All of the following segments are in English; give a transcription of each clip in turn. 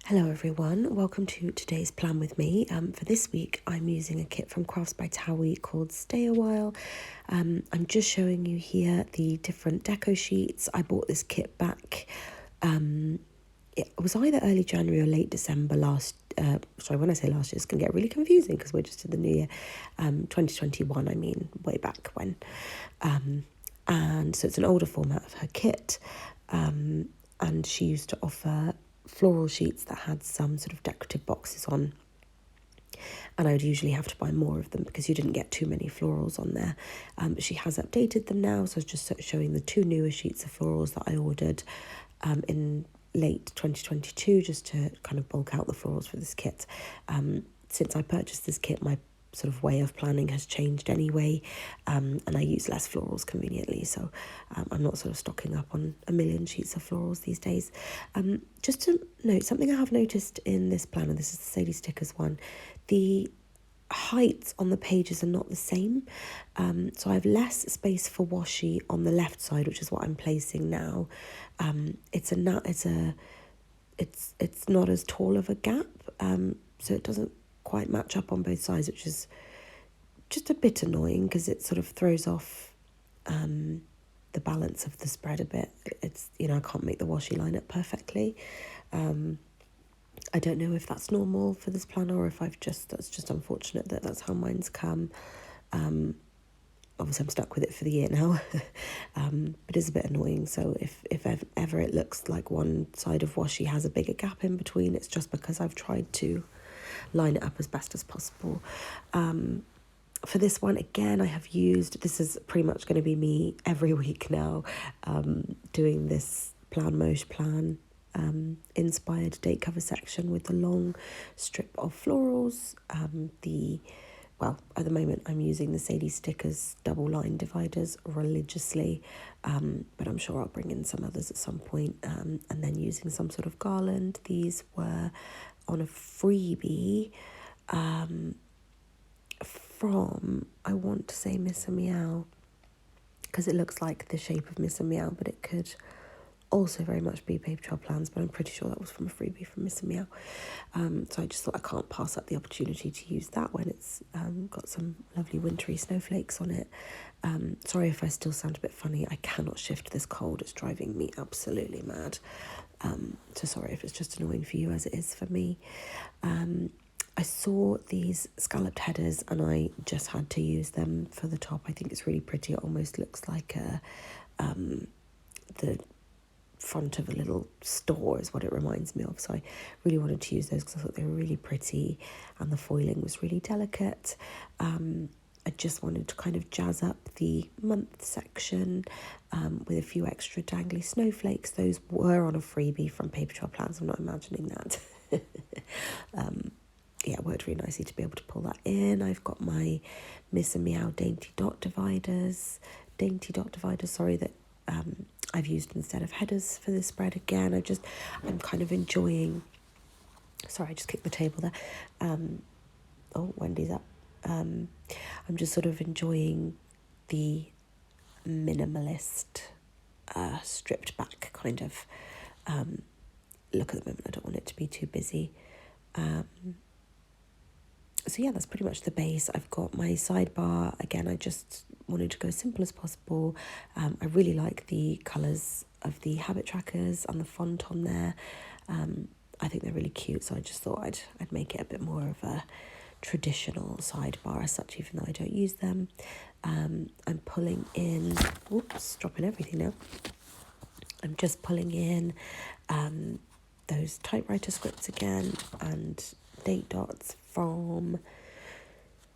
Hello everyone, welcome to today's plan with me. For this week I'm using a kit from Crafts by Thaowie called Stay a While. I'm just showing you here the different deco sheets. I bought this kit back, it was either early January or late December when I say last year it's going to get really confusing because we're just in the new year, 2021 I mean, way back when. And so it's an older format of her kit, and she used to offer floral sheets that had some sort of decorative boxes on, and I would usually have to buy more of them because you didn't get too many florals on there. But she has updated them now, so I was just showing the two newer sheets of florals that I ordered in late 2022 just to kind of bulk out the florals for this kit. Since I purchased this kit, my sort of way of planning has changed anyway, and I use less florals conveniently, so I'm not sort of stocking up on a million sheets of florals these days. Just to note, something I have noticed in this planner, this is the Sadies stickers one, the heights on the pages are not the same, so I have less space for washi on the left side, which is what I'm placing now. It's not as tall of a gap, so it doesn't quite match up on both sides, which is just a bit annoying because it sort of throws off the balance of the spread a bit. It's, I can't make the washi line up perfectly. I don't know if that's normal for this planner or if that's just unfortunate that that's how mine's come. Obviously I'm stuck with it for the year now, but it's a bit annoying. So if ever it looks like one side of washi has a bigger gap in between, it's just because I've tried to line it up as best as possible. For this one, again, this is pretty much going to be me every week now, doing this Plan Moche Plan inspired date cover section with the long strip of florals. At the moment I'm using the Sadies stickers double line dividers religiously, but I'm sure I'll bring in some others at some point, and then using some sort of garland. These were on a freebie from, I want to say, Miss Meow, because it looks like the shape of Miss Meow, but it could also very much be Paper Trail Plans, but I'm pretty sure that was from a freebie from Miss Meow. So I just thought I can't pass up the opportunity to use that when it's got some lovely wintry snowflakes on it. Sorry if I still sound a bit funny. I cannot shift this cold. It's driving me absolutely mad. So sorry if it's just annoying for you as it is for me. I saw these scalloped headers and I just had to use them for the top. I think it's really pretty. It almost looks like the front of a little store is what it reminds me of. So I really wanted to use those because I thought they were really pretty and the foiling was really delicate. I just wanted to kind of jazz up the month section with a few extra dangly snowflakes. Those were on a freebie from Paper Trail Plans. I'm not imagining that. It worked really nicely to be able to pull that in. I've got my Miss and Meow dainty dot dividers, that I've used instead of headers for this spread again. I'm kind of enjoying, sorry, I just kicked the table there. Wendy's up. I'm just sort of enjoying the minimalist, stripped back kind of look at the moment. I don't want it to be too busy. So yeah, that's pretty much the base. I've got my sidebar. Again, I just wanted to go as simple as possible. I really like the colours of the habit trackers and the font on there. I think they're really cute, so I just thought I'd make it a bit more of a traditional sidebar as such, even though I don't use them. I'm pulling in, dropping everything now. I'm just pulling in those typewriter scripts again and date dots from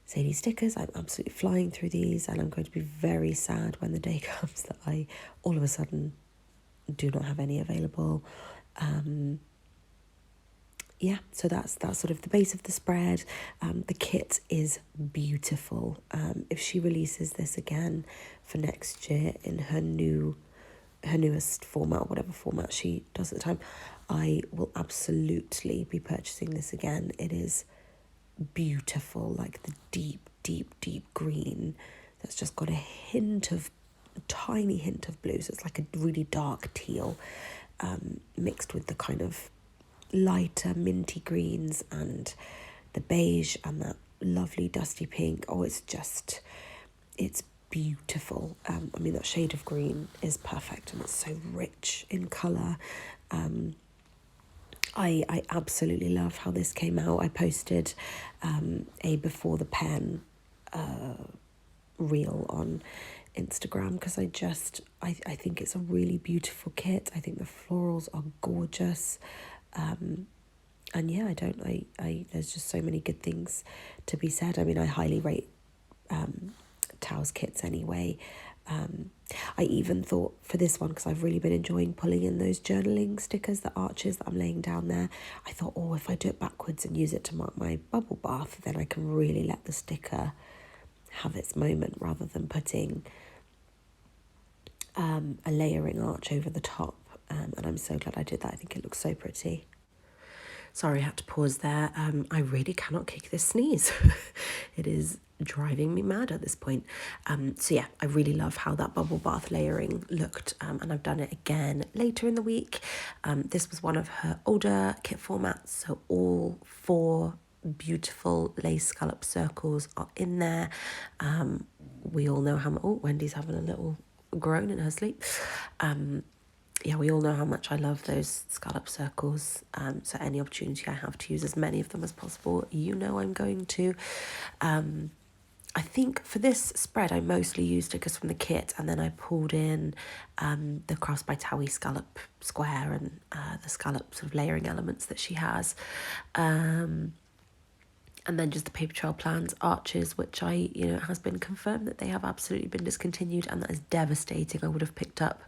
Sadies stickers. I'm absolutely flying through these, and I'm going to be very sad when the day comes that I all of a sudden do not have any available. So that's sort of the base of the spread. The kit is beautiful. If she releases this again for next year in her newest format, or whatever format she does at the time, I will absolutely be purchasing this again. It is beautiful, like the deep green that's just got a tiny hint of blue, so it's like a really dark teal, mixed with the kind of lighter minty greens and the beige and that lovely dusty pink. Oh, it's beautiful. I mean, that shade of green is perfect and it's so rich in colour. I absolutely love how this came out. I posted a before the pen reel on Instagram because I think it's a really beautiful kit. I think the florals are gorgeous. And yeah, there's just so many good things to be said. I mean, I highly rate Thao's kits anyway. I even thought for this one, because I've really been enjoying pulling in those journaling stickers, the arches that I'm laying down there, I thought, oh, if I do it backwards and use it to mark my bubble bath, then I can really let the sticker have its moment rather than putting a layering arch over the top. And I'm so glad I did that. I think it looks so pretty. Sorry, I had to pause there. I really cannot kick this sneeze. It is driving me mad at this point. So yeah, I really love how that bubble bath layering looked, and I've done it again later in the week. This was one of her older kit formats, so all 4 beautiful lace scallop circles are in there. We all know how Wendy's having a little groan in her sleep. Yeah, we all know how much I love those scallop circles. So any opportunity I have to use as many of them as possible, I'm going to. I think for this spread, I mostly used stickers from the kit, and then I pulled in the Crafts by Thaowie scallop square and the scallop sort of layering elements that she has. And then just the paper trail plans arches, which it has been confirmed that they have absolutely been discontinued, and that is devastating. I would have picked up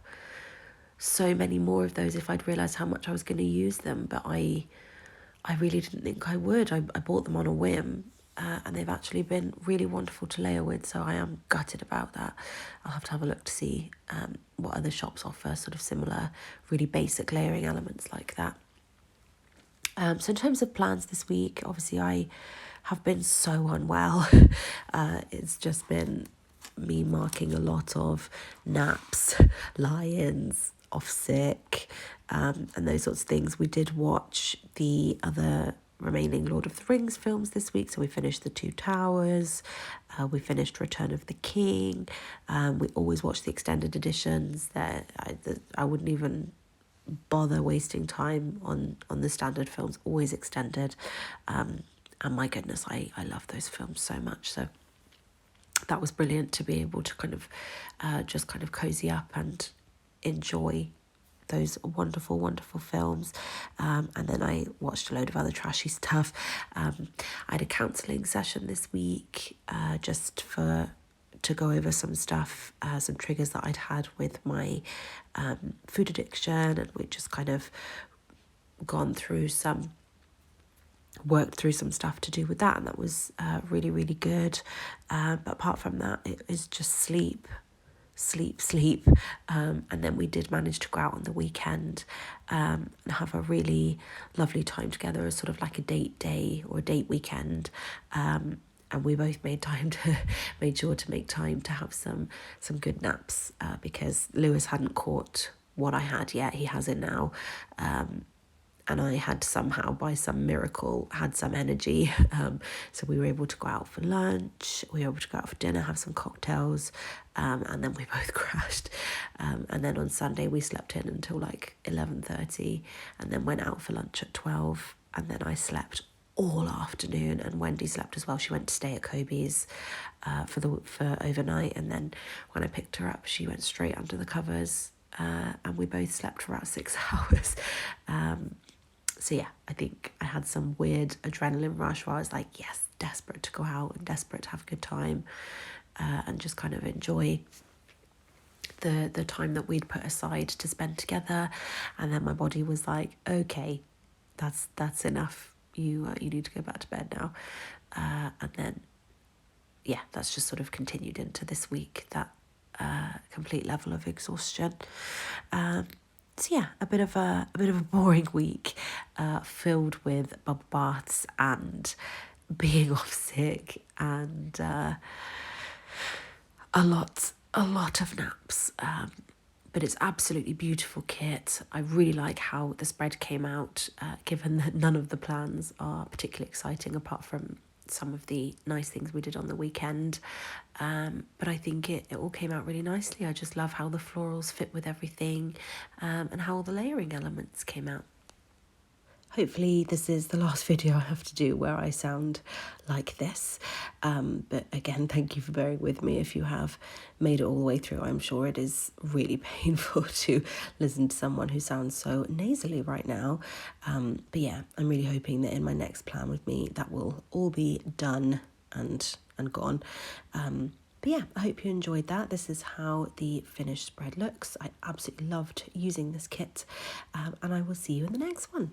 so many more of those if I'd realised how much I was going to use them, but I really didn't think I would. I bought them on a whim, and they've actually been really wonderful to layer with, so I am gutted about that. I'll have to have a look to see what other shops offer sort of similar, really basic layering elements like that. So in terms of plans this week, obviously I have been so unwell. It's just been me marking a lot of naps, lie-ins, off sick, and those sorts of things. We did watch the other remaining Lord of the Rings films this week, so we finished The Two Towers, we finished Return of the King. We always watch the extended editions. I wouldn't even bother wasting time on the standard films, always extended. And my goodness, I love those films so much, so that was brilliant to be able to kind of just kind of cozy up and enjoy those wonderful, wonderful films. And then I watched a load of other trashy stuff. I had a counselling session this week just to go over some stuff, some triggers that I'd had with my food addiction, and we just kind of worked through some stuff to do with that, and that was really, really good. But apart from that, it is just sleep. And then we did manage to go out on the weekend and have a really lovely time together, as sort of like a date day or a date weekend. And we both made sure to make time to have some good naps, because Lewis hadn't caught what I had yet. He has it now. And I had somehow, by some miracle, had some energy. So we were able to go out for lunch, we were able to go out for dinner, have some cocktails, and then we both crashed. And then on Sunday we slept in until like 11:30, and then went out for lunch at 12, and then I slept all afternoon, and Wendy slept as well. She went to stay at Kobe's for overnight, and then when I picked her up, she went straight under the covers, and we both slept for about 6 hours. So yeah, I think I had some weird adrenaline rush where I was like, yes, desperate to go out and desperate to have a good time, and just kind of enjoy the time that we'd put aside to spend together. And then my body was like, okay, that's enough. You need to go back to bed now. And then yeah, that's just sort of continued into this week, that complete level of exhaustion. So yeah, a bit of a boring week, filled with bubble baths and being off sick, and a lot of naps. But it's absolutely beautiful kit. I really like how the spread came out, given that none of the plans are particularly exciting apart from some of the nice things we did on the weekend. But I think it all came out really nicely. I just love how the florals fit with everything, and how all the layering elements came out. Hopefully this is the last video I have to do where I sound like this. But again, thank you for bearing with me if you have made it all the way through. I'm sure it is really painful to listen to someone who sounds so nasally right now. But yeah, I'm really hoping that in my next plan with me, that will all be done and gone. But yeah, I hope you enjoyed that. This is how the finished spread looks. I absolutely loved using this kit, and I will see you in the next one.